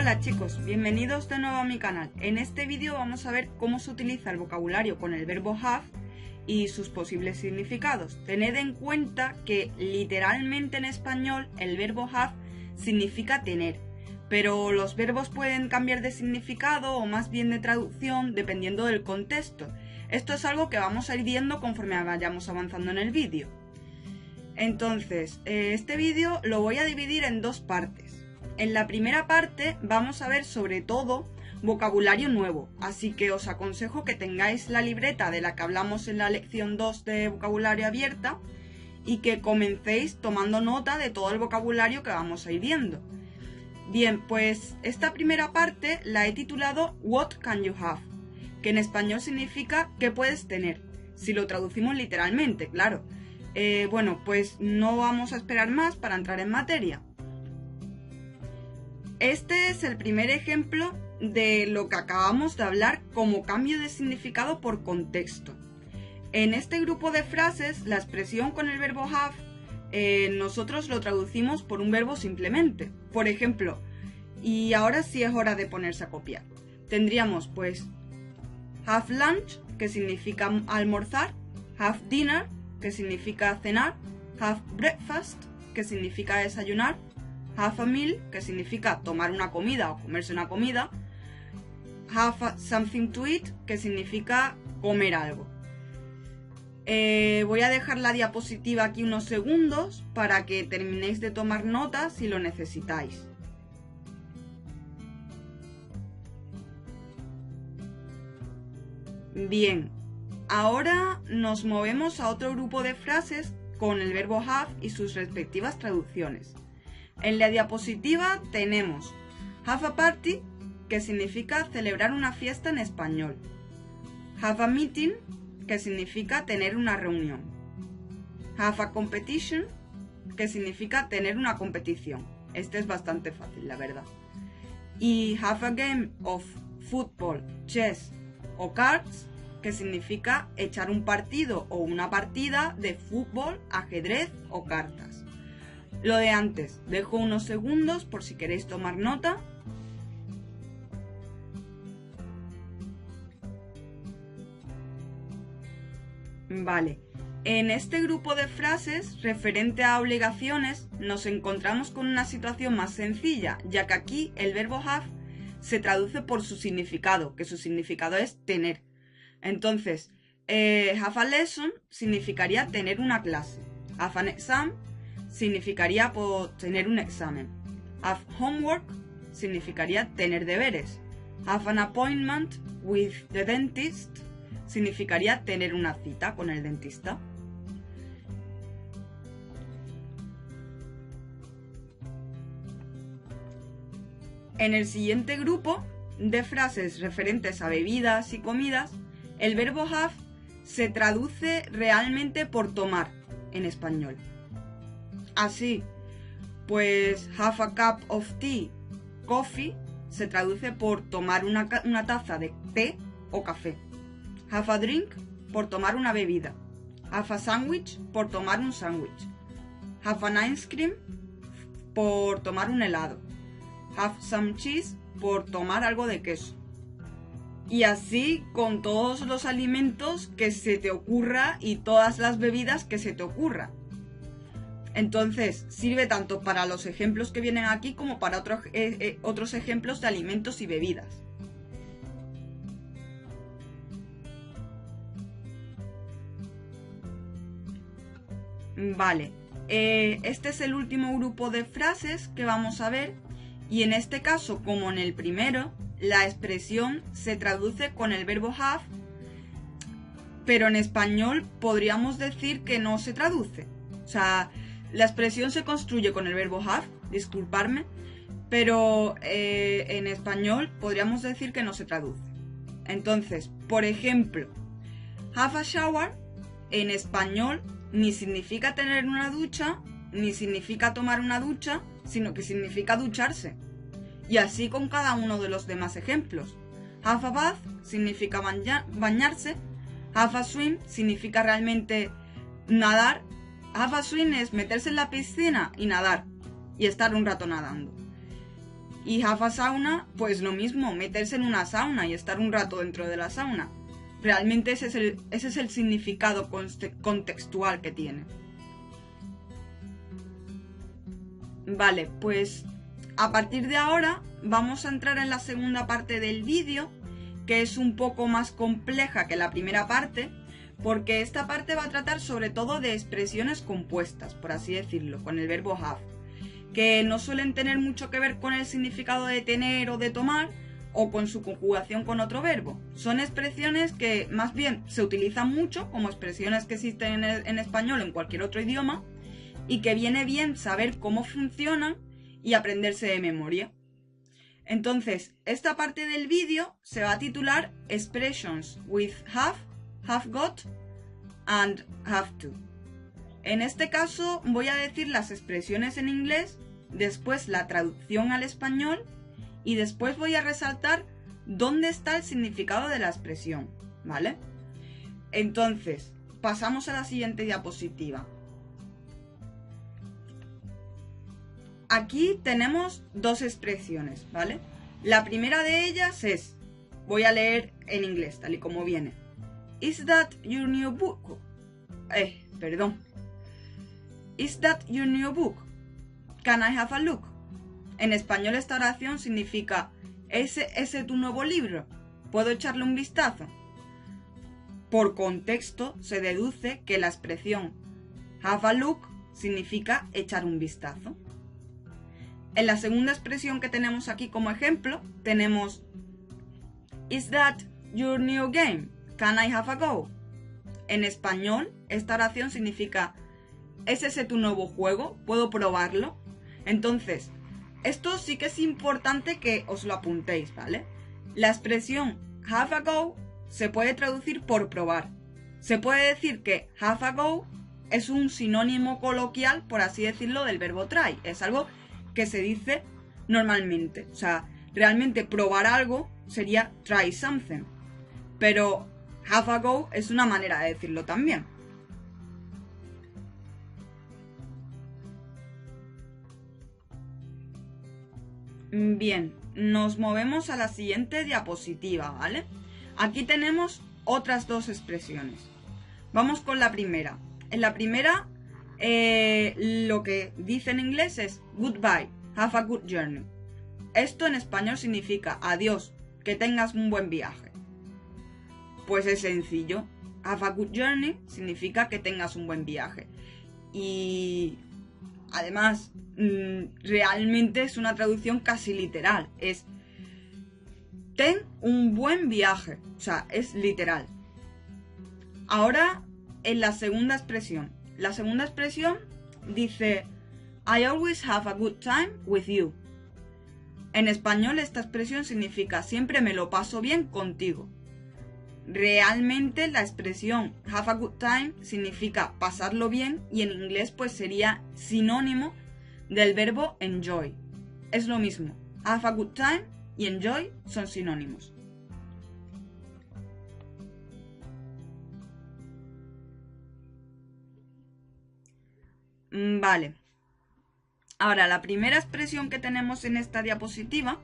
Hola chicos, bienvenidos de nuevo a mi canal. En este vídeo vamos a ver cómo se utiliza el vocabulario con el verbo have y sus posibles significados. Tened en cuenta que literalmente en español el verbo have significa tener, pero los verbos pueden cambiar de significado o más bien de traducción dependiendo del contexto. Esto es algo que vamos a ir viendo conforme vayamos avanzando en el vídeo. Entonces, este vídeo lo voy a dividir en dos partes. En la primera parte vamos a ver sobre todo vocabulario nuevo, así que os aconsejo que tengáis la libreta de la que hablamos en la lección 2 de vocabulario abierta y que comencéis tomando nota de todo el vocabulario que vamos a ir viendo. Bien, pues esta primera parte la he titulado What can you have? Que en español significa ¿qué puedes tener? Si lo traducimos literalmente, claro. Bueno, pues no vamos a esperar más para entrar en materia. Este es el primer ejemplo de lo que acabamos de hablar como cambio de significado por contexto. En este grupo de frases, la expresión con el verbo have, nosotros lo traducimos por un verbo simplemente. Por ejemplo, y ahora sí es hora de ponerse a copiar. Tendríamos pues have lunch, que significa almorzar, have dinner, que significa cenar, have breakfast, que significa desayunar, have a meal, que significa tomar una comida o comerse una comida, have something to eat, que significa comer algo. Voy a dejar la diapositiva aquí unos segundos para que terminéis de tomar nota si lo necesitáis. Bien, ahora nos movemos a otro grupo de frases con el verbo have y sus respectivas traducciones. En la diapositiva tenemos have a party, que significa celebrar una fiesta en español. Have a meeting, que significa tener una reunión. Have a competition, que significa tener una competición. Este es bastante fácil, la verdad. Y have a game of football, chess o cards, que significa echar un partido o una partida de fútbol, ajedrez o cartas. Lo de antes, dejo unos segundos por si queréis tomar nota. Vale, en este grupo de frases referente a obligaciones nos encontramos con una situación más sencilla, ya que aquí el verbo have se traduce por su significado, que su significado es tener. Entonces, have a lesson significaría tener una clase. Have an exam significaría tener un examen. Have homework significaría tener deberes. Have an appointment with the dentist significaría tener una cita con el dentista. En el siguiente grupo de frases referentes a bebidas y comidas, el verbo have se traduce realmente por tomar en español. Así, pues have a cup of tea, coffee, se traduce por tomar una taza de té o café. Have a drink, por tomar una bebida. Have a sandwich, por tomar un sándwich. Have an ice cream, por tomar un helado. Have some cheese, por tomar algo de queso. Y así con todos los alimentos que se te ocurra y todas las bebidas que se te ocurra. Entonces, sirve tanto para los ejemplos que vienen aquí como para otros ejemplos de alimentos y bebidas. Vale, este es el último grupo de frases que vamos a ver y en este caso, como en el primero, la expresión se traduce con el verbo have, pero en español podríamos decir que no se traduce. O sea, la expresión se construye con el verbo have, disculparme, pero en español podríamos decir que no se traduce. Entonces, por ejemplo, have a shower en español ni significa tener una ducha, ni significa tomar una ducha, sino que significa ducharse. Y así con cada uno de los demás ejemplos. Have a bath significa bañarse, have a swim significa realmente nadar, have a swim es meterse en la piscina y nadar, y estar un rato nadando. Y have a sauna, pues lo mismo, meterse en una sauna y estar un rato dentro de la sauna. Realmente ese es el significado contextual que tiene. Vale, pues a partir de ahora vamos a entrar en la segunda parte del vídeo, que es un poco más compleja que la primera parte, porque esta parte va a tratar sobre todo de expresiones compuestas, por así decirlo, con el verbo have, que no suelen tener mucho que ver con el significado de tener o de tomar, o con su conjugación con otro verbo. Son expresiones que más bien se utilizan mucho, como expresiones que existen en español o en cualquier otro idioma, y que viene bien saber cómo funcionan y aprenderse de memoria. Entonces, esta parte del vídeo se va a titular Expressions with have got and have to. En este caso voy a decir las expresiones en inglés, después la traducción al español y después voy a resaltar dónde está el significado de la expresión, ¿vale? Entonces, pasamos a la siguiente diapositiva. Aquí tenemos dos expresiones, ¿vale? La primera de ellas es, voy a leer en inglés, tal y como viene. Is that your new book? Is that your new book? Can I have a look? En español esta oración significa, ¿ese tu nuevo libro? ¿Puedo echarle un vistazo? Por contexto se deduce que la expresión have a look significa echar un vistazo. En la segunda expresión que tenemos aquí como ejemplo, tenemos Is that your new game? Can I have a go? En español, esta oración significa ¿es ese tu nuevo juego? ¿Puedo probarlo? Entonces, esto sí que es importante que os lo apuntéis, ¿vale? La expresión have a go se puede traducir por probar. Se puede decir que have a go es un sinónimo coloquial, por así decirlo, del verbo try. Es algo que se dice normalmente. O sea, realmente probar algo sería try something. Pero have a go es una manera de decirlo también. Bien, nos movemos a la siguiente diapositiva, ¿vale? Aquí tenemos otras dos expresiones. Vamos con la primera. En la primera, lo que dice en inglés es goodbye, have a good journey. Esto en español significa adiós, que tengas un buen viaje. Pues es sencillo. Have a good journey significa que tengas un buen viaje. Y además, realmente es una traducción casi literal. Es ten un buen viaje. O sea, es literal. Ahora, en la segunda expresión. La segunda expresión dice I always have a good time with you. En español esta expresión significa siempre me lo paso bien contigo. Realmente la expresión have a good time significa pasarlo bien y en inglés pues sería sinónimo del verbo enjoy. Es lo mismo, have a good time y enjoy son sinónimos. Vale. Ahora, la primera expresión que tenemos en esta diapositiva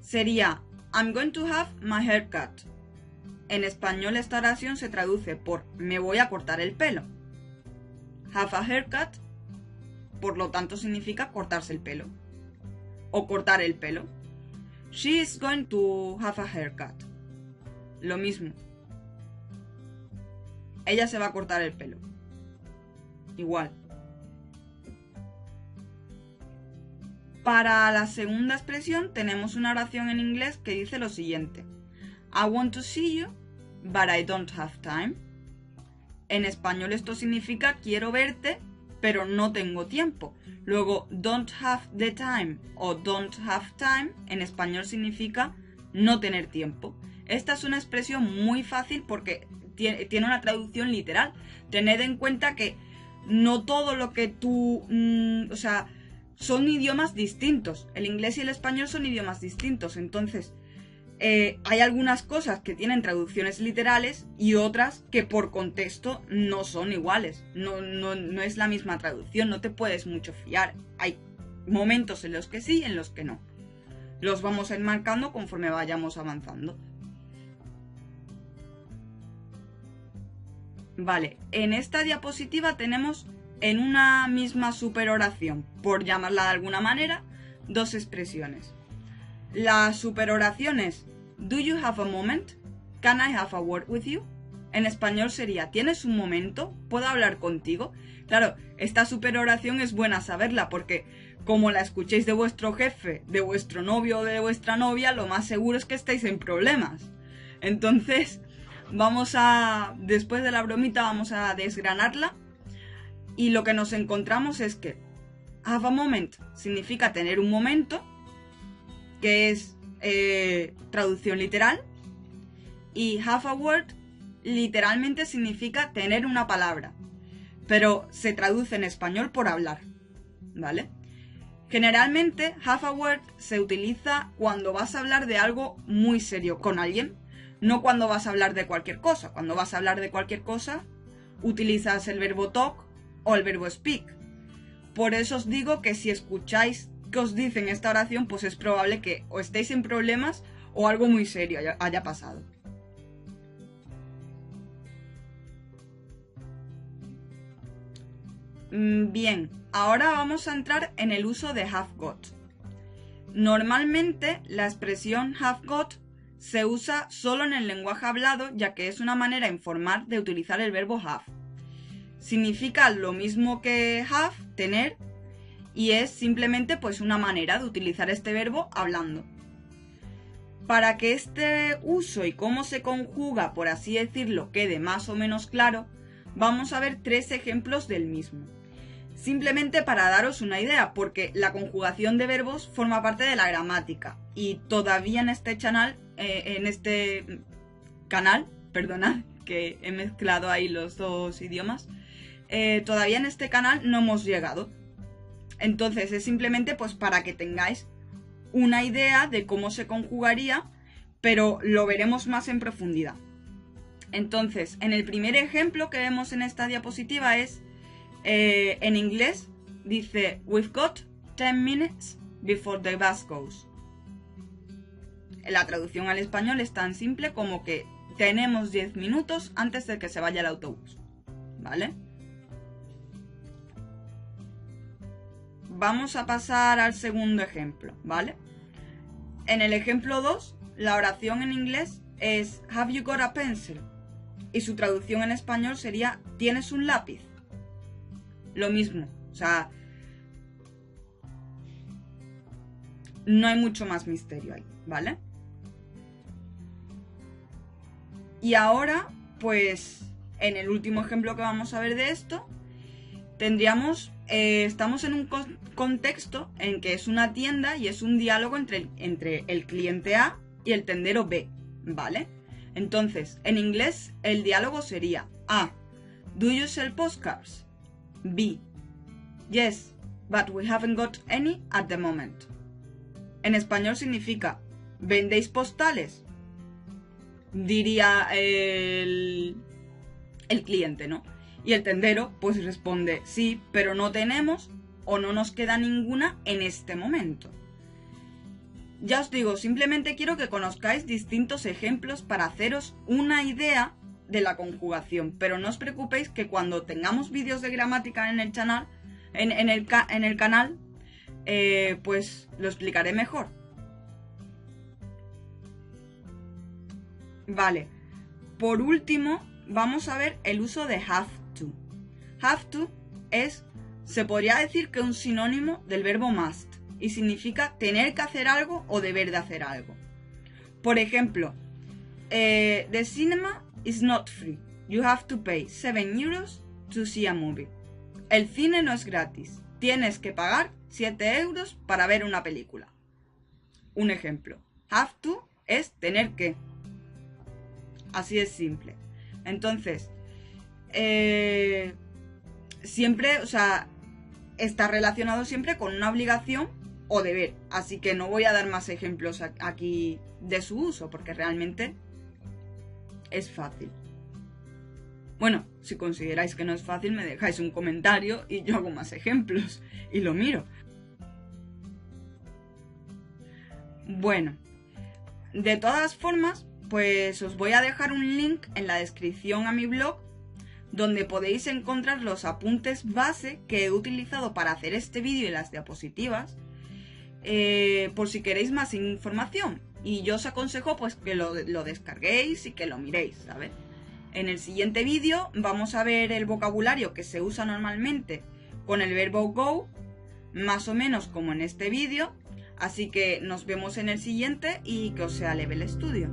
sería I'm going to have my hair cut. En español esta oración se traduce por me voy a cortar el pelo. Have a haircut, por lo tanto significa cortarse el pelo. O cortar el pelo. She is going to have a haircut. Lo mismo. Ella se va a cortar el pelo. Igual. Para la segunda expresión tenemos una oración en inglés que dice lo siguiente. I want to see you, but I don't have time. En español esto significa quiero verte, pero no tengo tiempo. Luego, don't have the time o don't have time en español significa no tener tiempo. Esta es una expresión muy fácil porque tiene una traducción literal. Tened en cuenta que no todo lo que tú... son idiomas distintos. El inglés y el español son idiomas distintos. Entonces, hay algunas cosas que tienen traducciones literales y otras que por contexto no son iguales. No es la misma traducción, no te puedes mucho fiar. Hay momentos en los que sí y en los que no. Los vamos a ir marcando conforme vayamos avanzando. Vale, en esta diapositiva tenemos en una misma superoración, por llamarla de alguna manera, dos expresiones. La superoración es Do you have a moment? Can I have a word with you? En español sería ¿tienes un momento? ¿Puedo hablar contigo? Claro, esta superoración es buena saberla porque como la escuchéis de vuestro jefe, de vuestro novio o de vuestra novia, lo más seguro es que estéis en problemas. Entonces, después de la bromita, vamos a desgranarla. Y lo que nos encontramos es que have a moment significa tener un momento, que es traducción literal. Y have a word literalmente significa tener una palabra, pero se traduce en español por hablar, ¿vale? Generalmente, have a word se utiliza cuando vas a hablar de algo muy serio con alguien, no cuando vas a hablar de cualquier cosa. Cuando vas a hablar de cualquier cosa, utilizas el verbo talk o el verbo speak. Por eso os digo que si escucháis que os dicen esta oración, pues es probable que o estéis en problemas o algo muy serio haya pasado. Bien, ahora vamos a entrar en el uso de have got. Normalmente la expresión have got se usa solo en el lenguaje hablado, ya que es una manera informal de utilizar el verbo have. Significa lo mismo que have, tener, y es simplemente pues una manera de utilizar este verbo hablando. Para que este uso y cómo se conjuga, por así decirlo, quede más o menos claro, vamos a ver 3 ejemplos del mismo. Simplemente para daros una idea, porque la conjugación de verbos forma parte de la gramática y todavía en este canal, perdonad que he mezclado ahí los dos idiomas, todavía en este canal no hemos llegado. Entonces es simplemente pues para que tengáis una idea de cómo se conjugaría, pero lo veremos más en profundidad. Entonces, en el primer ejemplo que vemos en esta diapositiva es en inglés dice We've got 10 minutes before the bus goes. La traducción al español es tan simple como que tenemos 10 minutos antes de que se vaya el autobús, ¿vale? Vamos a pasar al segundo ejemplo, ¿vale? En el ejemplo 2, la oración en inglés es Have you got a pencil? Y su traducción en español sería ¿tienes un lápiz? Lo mismo, o sea, no hay mucho más misterio ahí, ¿vale? Y ahora, pues, en el último ejemplo que vamos a ver de esto, estamos en un contexto en que es una tienda y es un diálogo entre el cliente A y el tendero B, ¿vale? Entonces, en inglés, el diálogo sería A. Do you sell postcards? B. Yes, but we haven't got any at the moment. En español significa ¿vendéis postales? Diría el cliente, ¿no? Y el tendero pues responde sí, pero no tenemos o no nos queda ninguna en este momento. Ya os digo, simplemente quiero que conozcáis distintos ejemplos para haceros una idea de la conjugación, pero no os preocupéis que cuando tengamos vídeos de gramática en el canal, pues lo explicaré mejor. Vale, por último vamos a ver el uso de have to. Have to se podría decir que es un sinónimo del verbo must y significa tener que hacer algo o deber de hacer algo. Por ejemplo, the cinema is not free. You have to pay 7 euros to see a movie. El cine no es gratis. Tienes que pagar 7 euros para ver una película. Un ejemplo. Have to es tener que. Así es simple. Entonces, siempre, o sea, está relacionado siempre con una obligación o deber. Así que no voy a dar más ejemplos aquí de su uso, porque realmente es fácil. Bueno, si consideráis que no es fácil, me dejáis un comentario y yo hago más ejemplos y lo miro. Bueno, de todas formas, pues os voy a dejar un link en la descripción a mi blog donde podéis encontrar los apuntes base que he utilizado para hacer este vídeo y las diapositivas, por si queréis más información. Y yo os aconsejo pues que lo descarguéis y que lo miréis, ¿sabes? En el siguiente vídeo vamos a ver el vocabulario que se usa normalmente con el verbo go, más o menos como en este vídeo. Así que nos vemos en el siguiente y que os sea leve el estudio.